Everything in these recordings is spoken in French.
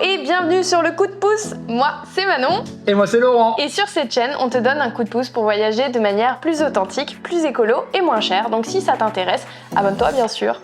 et bienvenue sur le coup de pouce. Moi, c'est Manon. Et moi, c'est Laurent. Et sur cette chaîne, on te donne un coup de pouce pour voyager de manière plus authentique, plus écolo et moins chère. Donc si ça t'intéresse, abonne-toi bien sûr.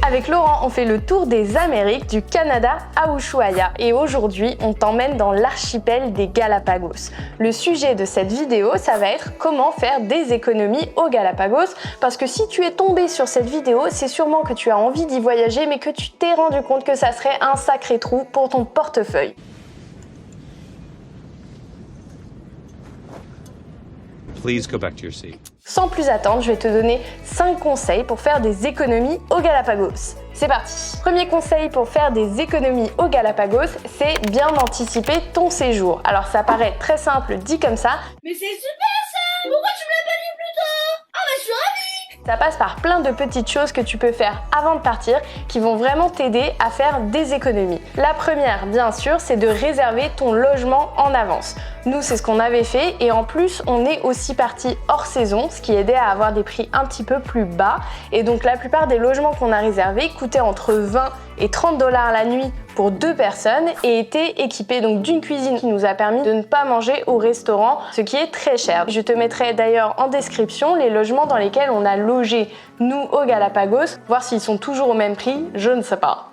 Avec Laurent, on fait le tour des Amériques, du Canada à Ushuaia. Et aujourd'hui, on t'emmène dans l'archipel des Galapagos. Le sujet de cette vidéo, ça va être comment faire des économies aux Galapagos. Parce que si tu es tombé sur cette vidéo, c'est sûrement que tu as envie d'y voyager, mais que tu t'es rendu compte que ça serait un sacré trou pour ton portefeuille. Please go back to your seat. Sans plus attendre, je vais te donner 5 conseils pour faire des économies aux Galapagos. C'est parti! Premier conseil pour faire des économies aux Galapagos, c'est bien anticiper ton séjour. Alors ça paraît très simple dit comme ça. Mais c'est super ça! Pourquoi tu me l'as pas dit plus tôt? Ah bah je suis ravie! Ça passe par plein de petites choses que tu peux faire avant de partir qui vont vraiment t'aider à faire des économies. La première, bien sûr, c'est de réserver ton logement en avance. Nous, c'est ce qu'on avait fait et en plus, on est aussi parti hors saison, ce qui aidait à avoir des prix un petit peu plus bas. Et donc, la plupart des logements qu'on a réservés coûtaient entre 20 et 30 $ la nuit pour 2 personnes et étaient équipés donc d'une cuisine qui nous a permis de ne pas manger au restaurant, ce qui est très cher. Je te mettrai d'ailleurs en description les logements dans lesquels on a logé, nous, aux Galapagos. Voir s'ils sont toujours au même prix, je ne sais pas.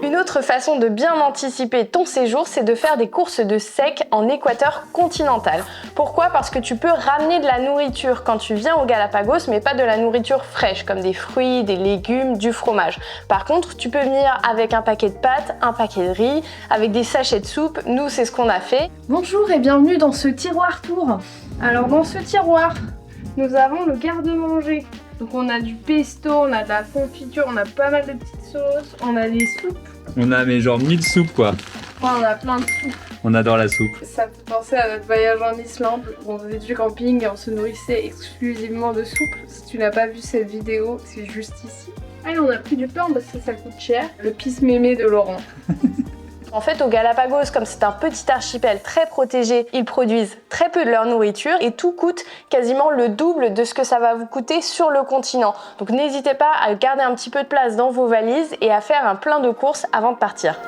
Une autre façon de bien anticiper ton séjour, c'est de faire des courses de sec en équateur continental. Pourquoi? Parce que tu peux ramener de la nourriture quand tu viens aux Galapagos, mais pas de la nourriture fraîche, comme des fruits, des légumes, du fromage. Par contre, tu peux venir avec un paquet de pâtes, un paquet de riz, avec des sachets de soupe. Nous, c'est ce qu'on a fait. Bonjour et bienvenue dans ce tiroir tour. Alors dans ce tiroir, nous avons le garde-manger. Donc on a du pesto, on a de la confiture, on a pas mal de petites sauces, on a des soupes. On a mais genre 1000 soupes quoi. Enfin, on a plein de soupes. On adore la soupe. Ça me fait penser à notre voyage en Islande. On faisait du camping et on se nourrissait exclusivement de soupe. Si tu n'as pas vu cette vidéo, c'est juste ici. Allez, on a pris du pain parce que ça coûte cher. Le pisse-mémé de Laurent. En fait, aux Galapagos, comme c'est un petit archipel très protégé, ils produisent très peu de leur nourriture et tout coûte quasiment le double de ce que ça va vous coûter sur le continent. Donc n'hésitez pas à garder un petit peu de place dans vos valises et à faire un plein de courses avant de partir.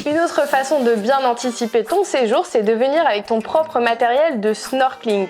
Une autre façon de bien anticiper ton séjour, c'est de venir avec ton propre matériel de snorkeling.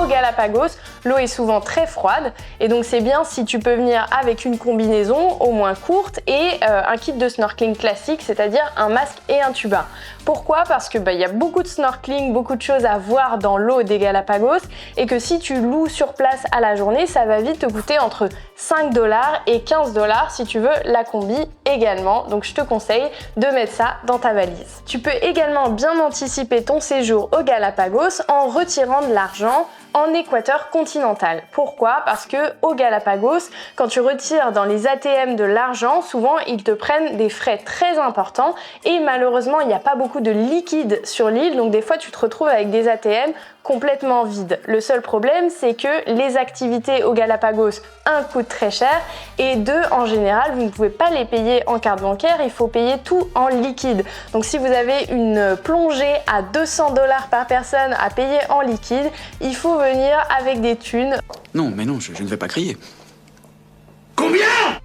Galapagos, l'eau est souvent très froide et donc c'est bien si tu peux venir avec une combinaison au moins courte et un kit de snorkeling classique, c'est-à-dire un masque et un tuba. Pourquoi? Parce que y a beaucoup de snorkeling, beaucoup de choses à voir dans l'eau des Galapagos et que si tu loues sur place à la journée, ça va vite te coûter entre 5 $ et 15 $ si tu veux la combi également. Donc je te conseille de mettre ça dans ta valise. Tu peux également bien anticiper ton séjour aux Galapagos en retirant de l'argent en équateur continental. Pourquoi? Parce que aux Galapagos, quand tu retires dans les ATM de l'argent, souvent ils te prennent des frais très importants et malheureusement il n'y a pas beaucoup de liquide sur l'île, donc des fois tu te retrouves avec des ATM complètement vides. Le seul problème, c'est que les activités aux Galapagos, un, coûtent très cher et deux, en général, vous ne pouvez pas les payer en carte bancaire, il faut payer tout en liquide. Donc si vous avez une plongée à 200 $ par personne à payer en liquide, il faut venir avec des thunes. Non, mais non, je ne vais pas crier.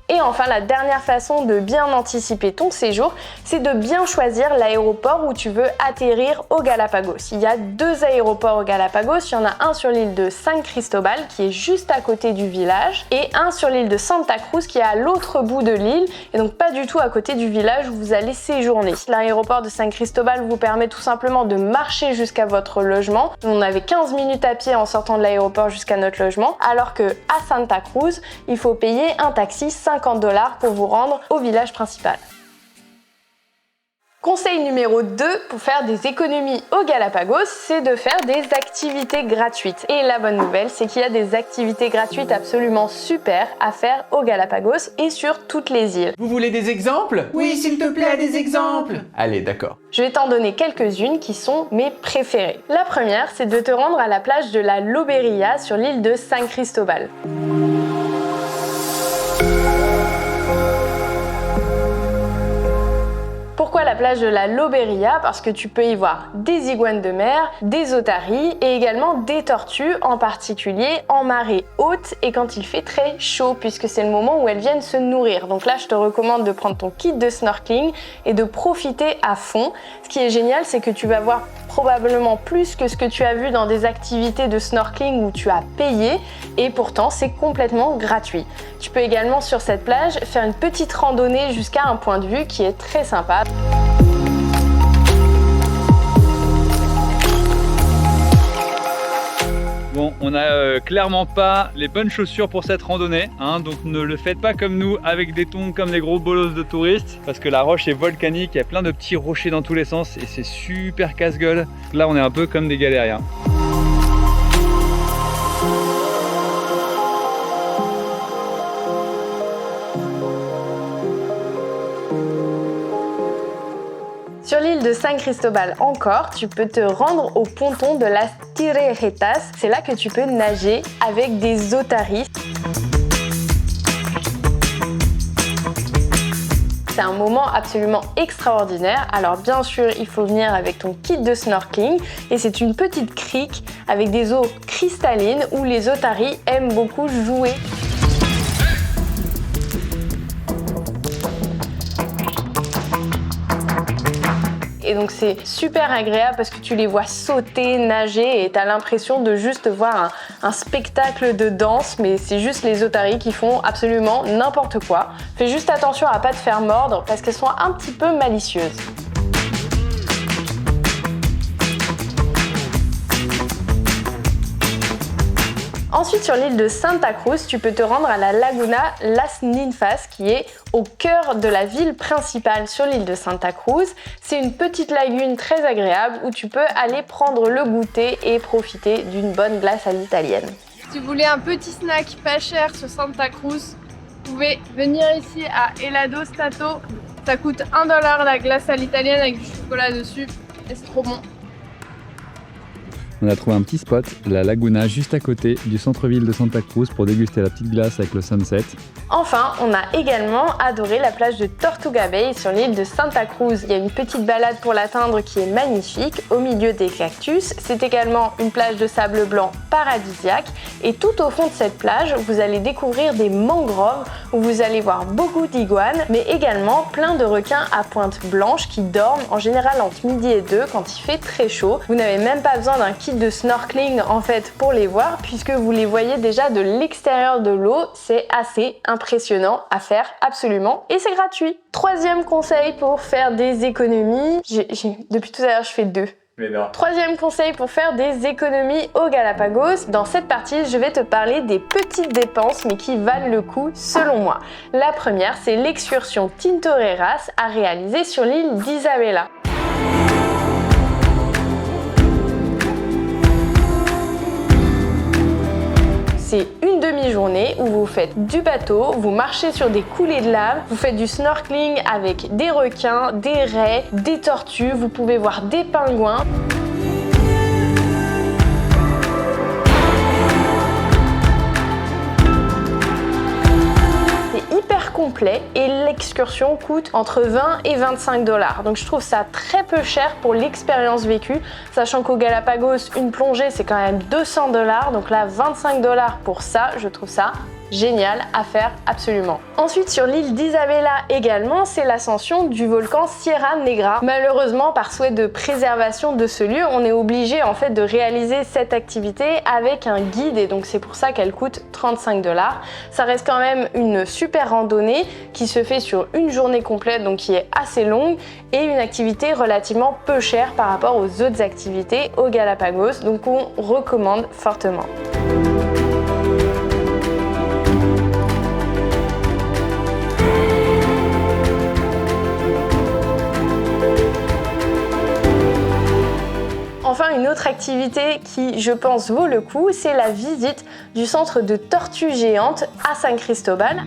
Et enfin, la dernière façon de bien anticiper ton séjour, c'est de bien choisir l'aéroport où tu veux atterrir aux Galapagos. Il y a 2 aéroports aux Galapagos, il y en a un sur l'île de San Cristobal qui est juste à côté du village et un sur l'île de Santa Cruz qui est à l'autre bout de l'île et donc pas du tout à côté du village où vous allez séjourner. L'aéroport de San Cristobal vous permet tout simplement de marcher jusqu'à votre logement. On avait 15 minutes à pied en sortant de l'aéroport jusqu'à notre logement, alors que à Santa Cruz, il faut payer un taxi 50 $ pour vous rendre au village principal. Conseil numéro 2 pour faire des économies aux Galapagos, c'est de faire des activités gratuites. Et la bonne nouvelle, c'est qu'il y a des activités gratuites absolument super à faire aux Galapagos et sur toutes les îles. Vous voulez des exemples? Oui, s'il te plaît, des exemples. Allez, d'accord. Je vais t'en donner quelques-unes qui sont mes préférées. La première, c'est de te rendre à la plage de la Loberia sur l'île de San Cristobal. Pourquoi la plage de la Loberia? Parce que tu peux y voir des iguanes de mer, des otaries et également des tortues, en particulier en marée haute et quand il fait très chaud, puisque c'est le moment où elles viennent se nourrir. Donc là, je te recommande de prendre ton kit de snorkeling et de profiter à fond. Ce qui est génial, c'est que tu vas voir probablement plus que ce que tu as vu dans des activités de snorkeling où tu as payé et pourtant c'est complètement gratuit. Tu peux également sur cette plage faire une petite randonnée jusqu'à un point de vue qui est très sympa. Bon, on a clairement pas les bonnes chaussures pour cette randonnée, hein, donc ne le faites pas comme nous avec des tongs comme des gros bolos de touristes, parce que la roche est volcanique, il y a plein de petits rochers dans tous les sens et c'est super casse-gueule. Là, on est un peu comme des galériens. Sur l'île de San Cristobal encore, tu peux te rendre au ponton de las Tirejetas. C'est là que tu peux nager avec des otaries. C'est un moment absolument extraordinaire. Alors bien sûr, il faut venir avec ton kit de snorkeling et c'est une petite crique avec des eaux cristallines où les otaries aiment beaucoup jouer. Et donc c'est super agréable parce que tu les vois sauter, nager et tu as l'impression de juste voir un spectacle de danse, mais c'est juste les otaries qui font absolument n'importe quoi. Fais juste attention à pas te faire mordre parce qu'elles sont un petit peu malicieuses. Ensuite, sur l'île de Santa Cruz, tu peux te rendre à la Laguna Las Ninfas qui est au cœur de la ville principale sur l'île de Santa Cruz. C'est une petite lagune très agréable où tu peux aller prendre le goûter et profiter d'une bonne glace à l'italienne. Si vous voulez un petit snack pas cher sur Santa Cruz, vous pouvez venir ici à Helado Stato. Ça coûte 1 $ la glace à l'italienne avec du chocolat dessus et c'est trop bon. On a trouvé un petit spot, la Laguna, juste à côté du centre-ville de Santa Cruz pour déguster la petite glace avec le sunset. Enfin, on a également adoré la plage de Tortuga Bay sur l'île de Santa Cruz. Il y a une petite balade pour l'atteindre qui est magnifique au milieu des cactus. C'est également une plage de sable blanc paradisiaque et tout au fond de cette plage, vous allez découvrir des mangroves où vous allez voir beaucoup d'iguanes mais également plein de requins à pointe blanche qui dorment en général entre midi et 2 quand il fait très chaud. Vous n'avez même pas besoin d'un kit de snorkeling en fait pour les voir puisque vous les voyez déjà de l'extérieur de l'eau. C'est assez impressionnant à faire absolument et c'est gratuit. Troisième conseil pour faire des économies, depuis tout à l'heure je fais 2. Mais non. Troisième conseil pour faire des économies aux Galapagos. Dans cette partie, je vais te parler des petites dépenses mais qui valent le coup selon moi. La première, c'est l'excursion Tintoreras à réaliser sur l'île d'Isabela. C'est une demi-journée où vous faites du bateau, vous marchez sur des coulées de lave, vous faites du snorkeling avec des requins, des raies, des tortues, vous pouvez voir des pingouins. C'est hyper complet et l'excursion coûte entre 20 et 25 $. Donc je trouve ça très peu cher pour l'expérience vécue, sachant qu'au Galapagos, une plongée c'est quand même 200 $. Donc là, 25 $ pour ça, je trouve ça génial à faire absolument. Ensuite, sur l'île d'Isabela également, c'est l'ascension du volcan Sierra Negra. Malheureusement, par souhait de préservation de ce lieu, on est obligé en fait de réaliser cette activité avec un guide et donc c'est pour ça qu'elle coûte 35 $. Ça reste quand même une super randonnée qui se fait sur une journée complète, donc qui est assez longue et une activité relativement peu chère par rapport aux autres activités au Galapagos, donc on recommande fortement. autre activité qui, je pense, vaut le coup, c'est la visite du centre de tortues géantes à San Cristobal.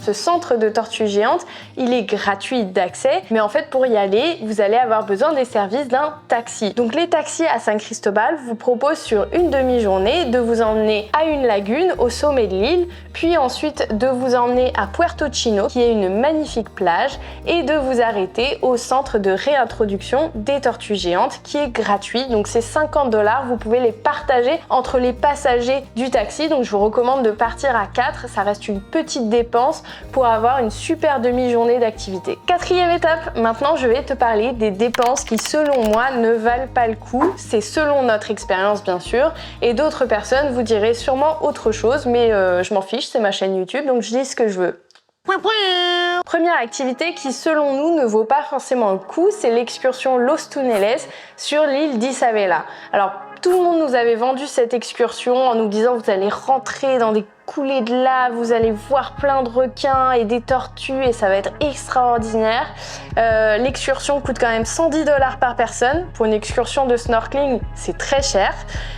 Ce centre de tortues géantes, il est gratuit d'accès, mais en fait pour y aller, vous allez avoir besoin des services d'un taxi. Donc les taxis à San Cristobal vous proposent sur une demi-journée de vous emmener à une lagune au sommet de l'île, puis ensuite de vous emmener à Puerto Chino, qui est une magnifique plage, et de vous arrêter au centre de réintroduction des tortues géantes, qui est gratuit. Donc c'est 50 $, vous pouvez les partager entre les passagers du taxi. Donc je vous recommande de partir à 4, ça reste une petite dépense pour avoir une super demi-journée d'activité. Quatrième étape, maintenant je vais te parler des dépenses qui selon moi ne valent pas le coup. C'est selon notre expérience bien sûr, et d'autres personnes vous diraient sûrement autre chose, mais je m'en fiche, c'est ma chaîne YouTube, donc je dis ce que je veux. Première activité qui selon nous ne vaut pas forcément le coup, c'est l'excursion Los Tuneles sur l'île d'Isabela. Alors tout le monde nous avait vendu cette excursion en nous disant vous allez rentrer dans des coulées de lave, vous allez voir plein de requins et des tortues et ça va être extraordinaire. L'excursion coûte quand même 110 $ par personne. Pour une excursion de snorkeling, c'est très cher.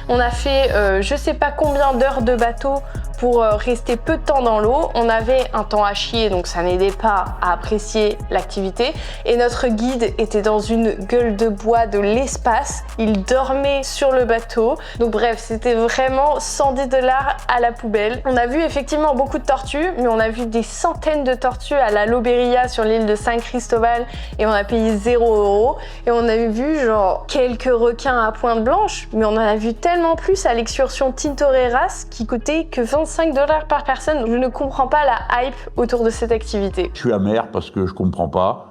On a fait je sais pas combien d'heures de bateau pour rester peu de temps dans l'eau. On avait un temps à chier, donc ça n'aidait pas à apprécier l'activité. Et notre guide était dans une gueule de bois de l'espace. Il dormait sur le bateau. Donc bref, c'était vraiment 110 $ à la poubelle. On a vu effectivement beaucoup de tortues, mais on a vu des centaines de tortues à la Loberia sur l'île de San Cristobal et on a payé 0 €. Et on a vu genre quelques requins à pointe blanche, mais on en a vu tellement plus à l'excursion Tintoreras qui coûtait que 25 $ par personne. Je ne comprends pas la hype autour de cette activité. Je suis amer parce que je comprends pas.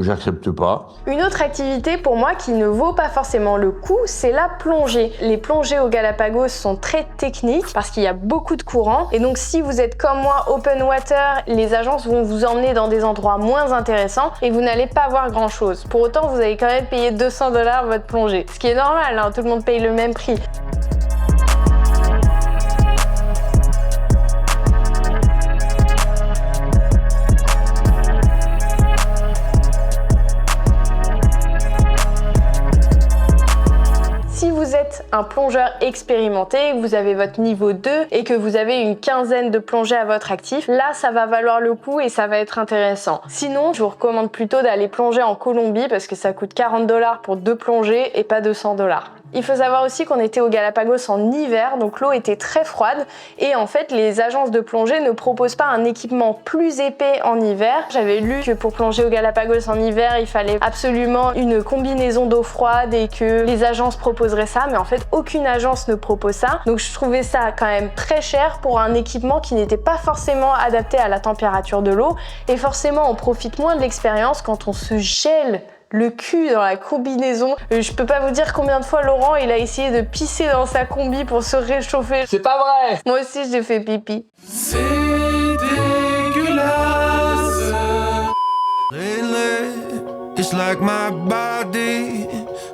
J'accepte pas. Une autre activité pour moi qui ne vaut pas forcément le coup, c'est la plongée. Les plongées aux Galapagos sont très techniques parce qu'il y a beaucoup de courants et donc si vous êtes comme moi open water, les agences vont vous emmener dans des endroits moins intéressants et vous n'allez pas voir grand chose. Pour autant, vous allez quand même payer 200 $ votre plongée, ce qui est normal, hein, tout le monde paye le même prix. Si vous êtes un plongeur expérimenté, vous avez votre niveau 2 et que vous avez une quinzaine de plongées à votre actif, là ça va valoir le coup et ça va être intéressant. Sinon, je vous recommande plutôt d'aller plonger en Colombie parce que ça coûte 40 $ pour 2 plongées et pas 200 $. Il faut savoir aussi qu'on était aux Galapagos en hiver, donc l'eau était très froide et en fait les agences de plongée ne proposent pas un équipement plus épais en hiver. J'avais lu que pour plonger aux Galapagos en hiver, il fallait absolument une combinaison d'eau froide et que les agences proposeraient ça, mais en fait aucune agence ne propose ça. Donc je trouvais ça quand même très cher pour un équipement qui n'était pas forcément adapté à la température de l'eau et forcément on profite moins de l'expérience quand on se gèle le cul dans la combinaison. Je peux pas vous dire combien de fois Laurent il a essayé de pisser dans sa combi pour se réchauffer. C'est pas vrai! Moi aussi j'ai fait pipi. C'est dégueulasse. Lately, it's like my body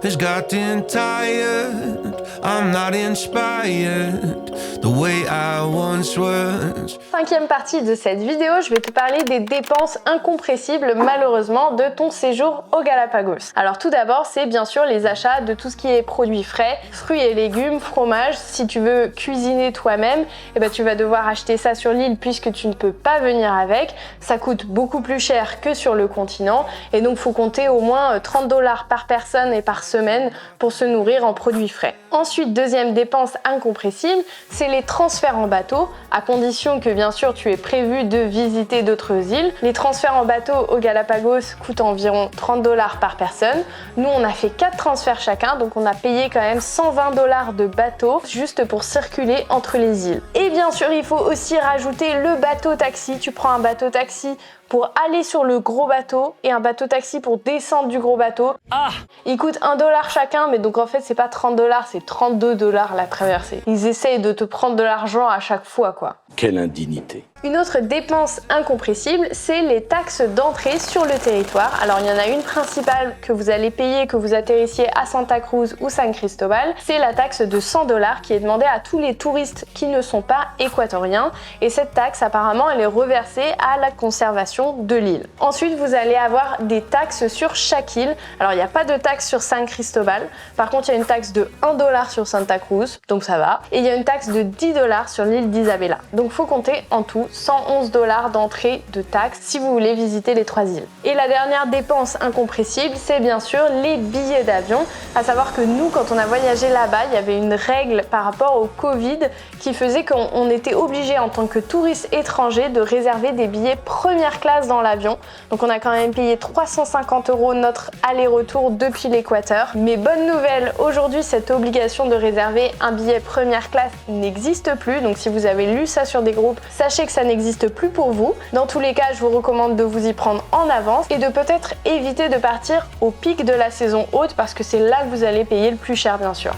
has gotten tired. I'm not inspired the way I once was. Cinquième partie de cette vidéo, je vais te parler des dépenses incompressibles malheureusement de ton séjour aux Galapagos. Alors tout d'abord, c'est bien sûr les achats de tout ce qui est produits frais, fruits et légumes, fromage. Si tu veux cuisiner toi-même, eh ben, tu vas devoir acheter ça sur l'île puisque tu ne peux pas venir avec. Ça coûte beaucoup plus cher que sur le continent et donc faut compter au moins 30 $ par personne et par semaine pour se nourrir en produits frais. Ensuite, deuxième dépense incompressible, c'est les transferts en bateau, à condition que bien sûr tu aies prévu de visiter d'autres îles. Les transferts en bateau aux Galapagos coûtent environ 30 $ par personne. Nous on a fait 4 transferts chacun, donc on a payé quand même 120 $ de bateau juste pour circuler entre les îles. Et bien sûr il faut aussi rajouter le bateau taxi. Tu prends un bateau taxi pour aller sur le gros bateau et un bateau taxi pour descendre du gros bateau. Ah, ils coûtent 1 $ chacun, mais donc en fait c'est pas 30 $, c'est 32 $ la traversée. Ils essayent de te prendre de l'argent à chaque fois quoi. Quelle indignité. Une autre dépense incompressible, c'est les taxes d'entrée sur le territoire. Alors il y en a une principale que vous allez payer, que vous atterrissiez à Santa Cruz ou San Cristobal, c'est la taxe de 100 $ qui est demandée à tous les touristes qui ne sont pas équatoriens. Et cette taxe, apparemment, elle est reversée à la conservation de l'île. Ensuite, vous allez avoir des taxes sur chaque île. Alors il n'y a pas de taxe sur San Cristobal. Par contre, il y a une taxe de 1 $ sur Santa Cruz, donc ça va. Et il y a une taxe de 10 $ sur l'île d'Isabela. Donc faut compter en tout 111 $ d'entrée de taxes si vous voulez visiter les 3 îles. Et la dernière dépense incompressible, c'est bien sûr les billets d'avion. À savoir que nous, quand on a voyagé là-bas, il y avait une règle par rapport au Covid qui faisait qu'on était obligé en tant que touriste étranger de réserver des billets première classe dans l'avion. Donc on a quand même payé 350 € notre aller-retour depuis l'Équateur. Mais bonne nouvelle, aujourd'hui cette obligation de réserver un billet première classe n'existe plus. Donc si vous avez lu ça sur des groupes, sachez que ça n'existe plus pour vous. Dans tous les cas, je vous recommande de vous y prendre en avance et de peut-être éviter de partir au pic de la saison haute parce que c'est là que vous allez payer le plus cher bien sûr.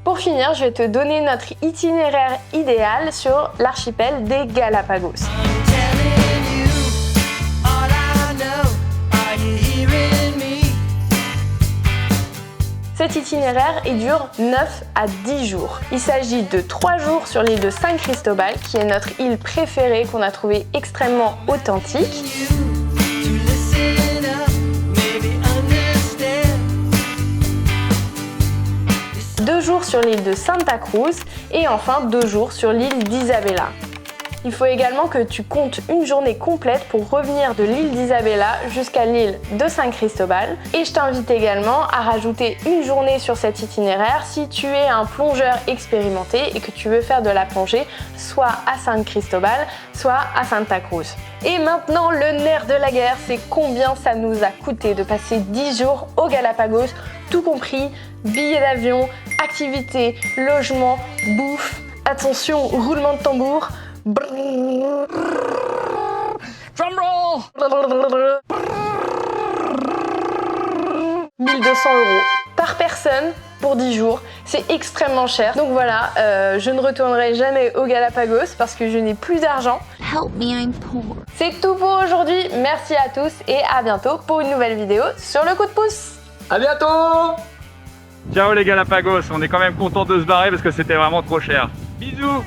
Pour finir, je vais te donner notre itinéraire idéal sur l'archipel des Galapagos. Cet itinéraire il dure 9 à 10 jours. Il s'agit de 3 jours sur l'île de San Cristobal, qui est notre île préférée qu'on a trouvée extrêmement authentique. 2 jours sur l'île de Santa Cruz et enfin 2 jours sur l'île d'Isabela. Il faut également que tu comptes une journée complète pour revenir de l'île d'Isabela jusqu'à l'île de San Cristobal. Et je t'invite également à rajouter une journée sur cet itinéraire si tu es un plongeur expérimenté et que tu veux faire de la plongée soit à San Cristobal, soit à Santa Cruz. Et maintenant, le nerf de la guerre, c'est combien ça nous a coûté de passer 10 jours aux Galapagos, tout compris, billets d'avion, activités, logement, bouffe, attention, roulement de tambour. 1200 € par personne pour 10 jours, c'est extrêmement cher. Donc voilà, je ne retournerai jamais aux Galapagos parce que je n'ai plus d'argent. Help me, I'm poor. C'est tout pour aujourd'hui, merci à tous et à bientôt pour une nouvelle vidéo sur le coup de pouce. À bientôt! Ciao les Galapagos, on est quand même content de se barrer parce que c'était vraiment trop cher. Bisous!